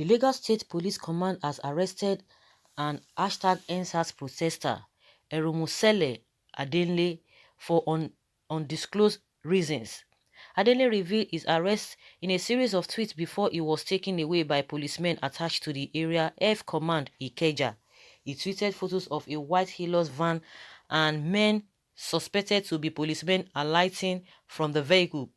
Lagos State Police Command has arrested an #EndSARS protester, Eromosele Adenle, for undisclosed reasons. Adenle revealed his arrest in a series of tweets before he was taken away by policemen attached to the Area F Command Ikeja. He tweeted photos of a white Hilux van and men suspected to be policemen alighting from the vehicle.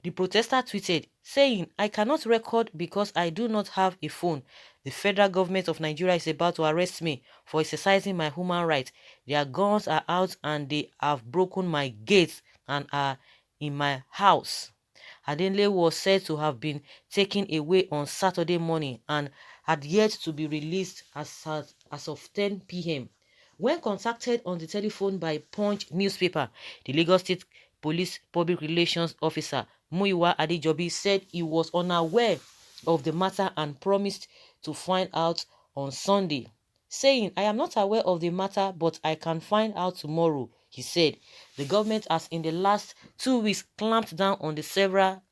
The protester tweeted, saying, "I cannot record because I do not have a phone. The federal government of Nigeria is about to arrest me for exercising my human rights. Their guns are out and they have broken my gates and are in my house." Adenle was said to have been taken away on Saturday morning and had yet to be released as of 10 p.m. When contacted on the telephone by Punch newspaper, the Lagos State Police Public Relations Officer Muyiwa Adejobi said he was unaware of the matter and promised to find out on Sunday, saying, "I am not aware of the matter, but I can find out tomorrow." He said the government has in the last 2 weeks clamped down on several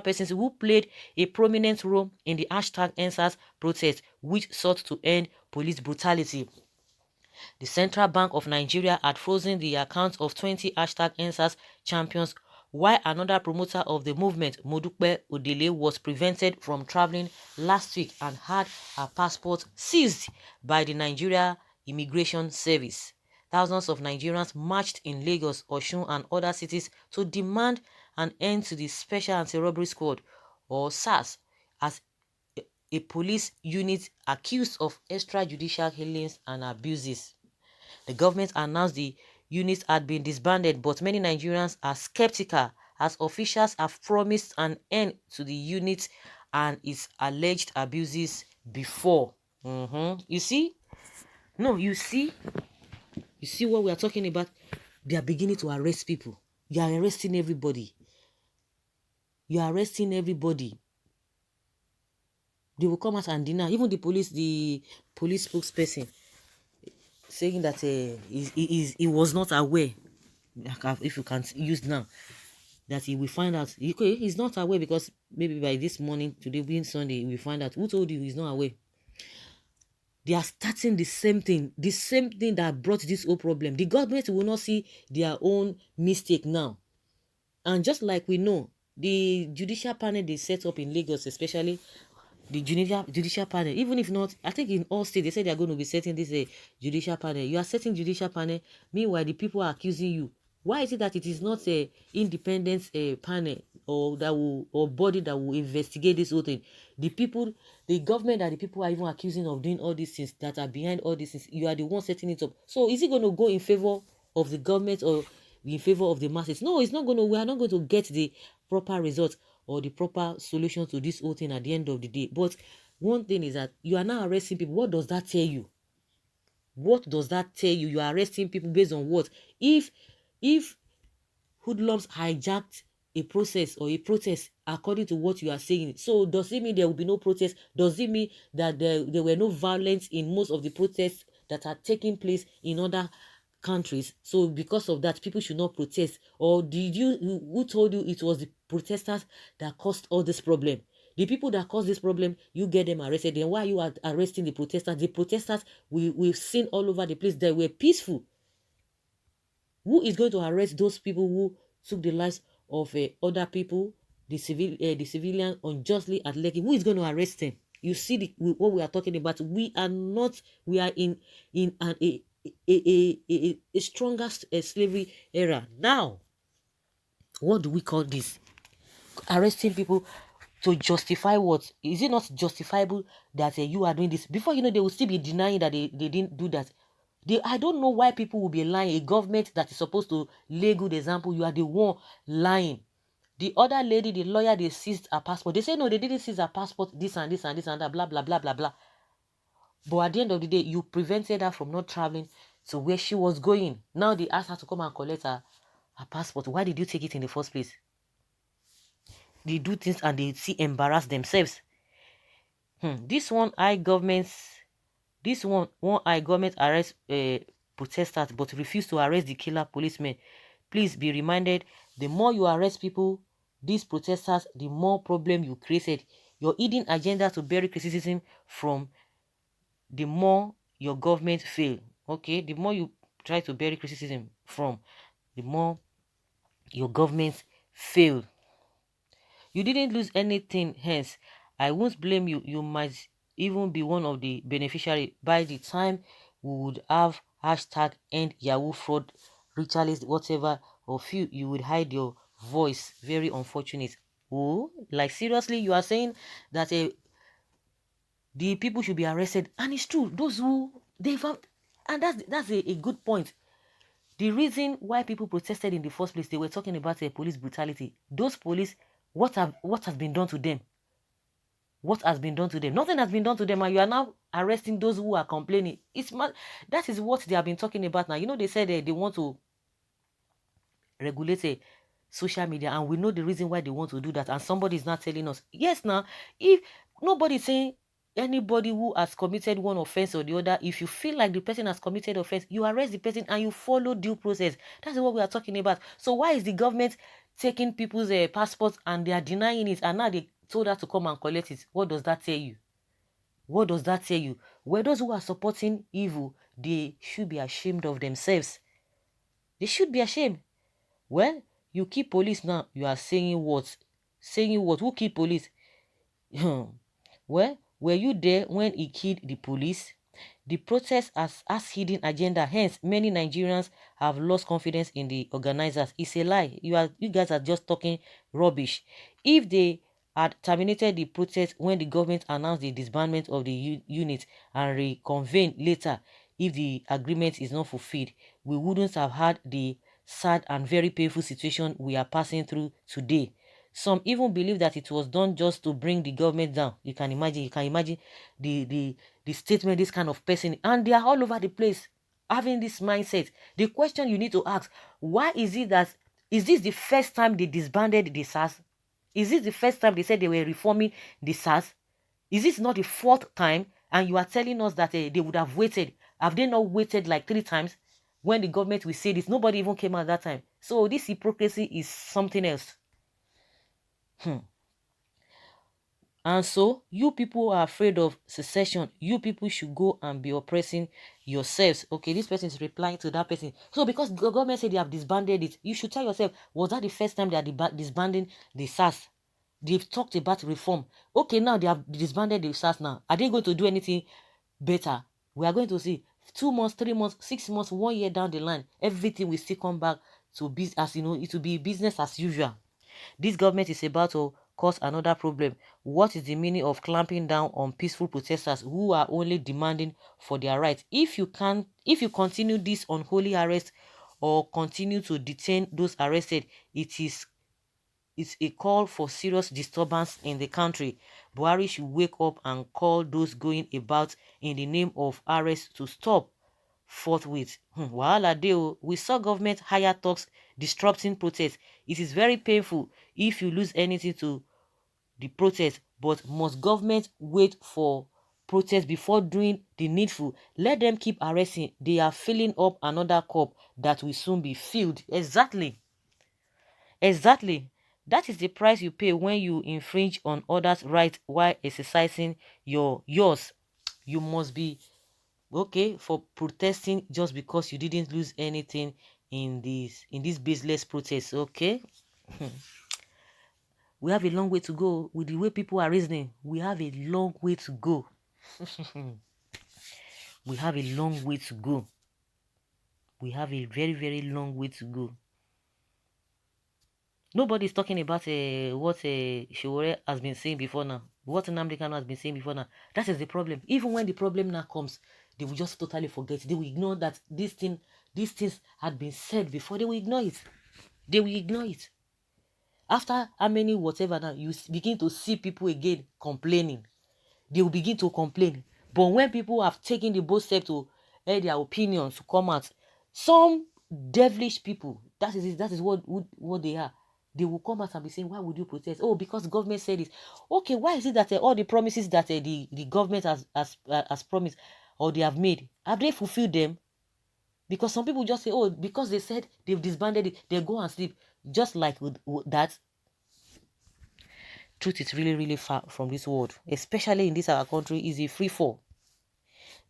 persons who played a prominent role in the #EndSARS protest, which sought to end police brutality. The Central Bank of Nigeria had frozen the accounts of 20 #EndSARS champions, while another promoter of the movement, Modupe Odele, was prevented from traveling last week and had her passport seized by the Nigeria Immigration Service. Thousands of Nigerians marched in Lagos, Osun, and other cities to demand an end to the Special Anti-Robbery Squad, or SARS, as a police unit accused of extrajudicial killings and abuses. The government announced the unit had been disbanded, but many Nigerians are skeptical as officials have promised an end to the unit and its alleged abuses before. You see? No, you see what we are talking about? They are beginning to arrest people. You are arresting everybody. You are arresting everybody. They will come out and deny. Even the police spokesperson, saying that he was not aware, if you can use now, that he will find out. He's not aware because maybe by this morning, today being Sunday, he will find out. Who told you he's not aware? They are starting the same thing that brought this whole problem. The government will not see their own mistake now. And just like we know, the judicial panel they set up in Lagos, especially the judicial panel, even if not, I think in all states, they say they are going to be setting this judicial panel. You are setting judicial panel, meanwhile the people are accusing you. Why is it that it is not a independent panel or body that will investigate this whole thing? The government and the people are even accusing of doing all these things that are behind all these things. You are the one setting it up. So is it going to go in favor of the government or in favor of the masses? No, it's not going to. We are not going to get the proper result or the proper solution to this whole thing at the end of the day. But one thing is that you are now arresting people. What does that tell you? What does that tell you? You are arresting people based on what? If hoodlums hijacked a process or a protest according to what you are saying, so does it mean there will be no protest? Does it mean that there were no violence in most of the protests that are taking place in other countries? So because of that, people should not protest? Or who told you it was the protesters that caused all this problem? The people that caused this problem, you get them arrested. Then why you are arresting the protesters? The protesters we've seen all over the place, they were peaceful. Who is going to arrest those people who took the lives of other people, the civilian unjustly at Lekki? Who is going to arrest them? You see what we are talking about. We are in a strongest slavery era. Now, what do we call this? Arresting people to justify what? Is it not justifiable that you are doing this? Before you know, they will still be denying that they didn't do that. I don't know why people will be lying. A government that is supposed to lay good example, you are the one lying. The other lady, the lawyer, they seized her passport. They say, no, they didn't seize her passport, this and this and this and that, blah, blah, blah, blah, blah. But at the end of the day, you prevented her from not traveling to where she was going. Now they asked her to come and collect her passport. Why did you take it in the first place? They do things and they embarrass themselves. This one eye government arrest protesters but refuse to arrest the killer policemen. Please be reminded, the more you arrest people, these protesters, the more problem you created. your hidden agenda to bury criticism from, the more your government fail. Okay, the more you try to bury criticism from, the more your government fail. You didn't lose anything, hence I won't blame you. You might even be one of the beneficiary. By the time we would have hashtag end Yahoo fraud, ritualist, whatever of you would hide your voice. Very unfortunate. Oh, like seriously, you are saying that the people should be arrested, and it's true. Those who they've have, and that's a good point. The reason why people protested in the first place, they were talking about police brutality. Those police, what has been done to them? What has been done to them? Nothing has been done to them, and you are now arresting those who are complaining. That is what they have been talking about now. You know, they said they want to regulate social media, and we know the reason why they want to do that, and somebody is not telling us. Yes, now, if nobody is saying anybody who has committed one offense or the other, if you feel like the person has committed offense, you arrest the person and you follow due process. That's what we are talking about. So why is the government taking people's passports and they are denying it, and now they told her to come and collect it? What does that tell you? What does that tell you? Where those who are supporting evil, they should be ashamed of themselves. They should be ashamed. Well, you keep police now. You are saying what? Saying what? Who keep police? Well, were you there when he killed the police? The protest has hidden agenda. Hence, many Nigerians have lost confidence in the organizers. It's a lie. You guys are just talking rubbish. If they had terminated the protest when the government announced the disbandment of the unit and reconvened later, if the agreement is not fulfilled, we wouldn't have had the sad and very painful situation we are passing through today. Some even believe that it was done just to bring the government down. You can imagine the statement this kind of person, and they are all over the place having this mindset. The question you need to ask, why is it that, is this the first time they disbanded the SARS? Is this the first time they said they were reforming the SARS? Is this not the fourth time? And you are telling us that they would have waited. Have they not waited like 3 times? When the government will say this, nobody even came out that time. So this hypocrisy is something else. And so, you people are afraid of secession. You people should go and be oppressing yourselves. Okay, this person is replying to that person. So, because the government said they have disbanded it, you should tell yourself, was that the first time they are disbanding the SARS? They've talked about reform. Okay, now they have disbanded the SARS now. Are they going to do anything better? We are going to see 2 months, 3 months, 6 months, 1 year down the line, everything will still come back to business, as you know, it will be business as usual. This government is about to cause another problem. What is the meaning of clamping down on peaceful protesters who are only demanding for their rights? If you continue this unholy arrest or continue to detain those arrested, it's a call for serious disturbance in the country. Buhari should wake up and call those going about in the name of arrest to stop forthwith. Wahala dey o. We saw government higher talks disrupting protests. It is very painful if you lose anything to the protest, but must government wait for protest before doing the needful? Let them keep arresting. They are filling up another cup that will soon be filled. Exactly. That is the price you pay when you infringe on others' rights while exercising yours. You must be okay for protesting just because you didn't lose anything in this baseless protest. Okay. We have a long way to go with the way people are reasoning. We have a long way to go. We have a long way to go. We have a very, very long way to go. Nobody is talking about what Showore has been saying before now. What Nnamdi Kanu has been saying before now. That is the problem. Even when the problem now comes, they will just totally forget. They will ignore that these things had been said before. They will ignore it. They will ignore it. After how many whatever now, you begin to see people again complaining. They will begin to complain. But when people have taken the bold step to air their opinions, to come out, some devilish people, that is what they are. They will come out and be saying, why would you protest? Oh, because government said this. Okay, why is it that all the promises that the government has promised or they have made, have they fulfilled them? Because some people just say, oh, because they said they've disbanded it, they go and sleep. Just like with that. truth is really, really far from this world, especially in this our country, is a free fall.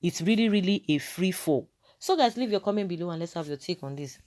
It's really, really a free fall. So guys, leave your comment below and let's have your take on this.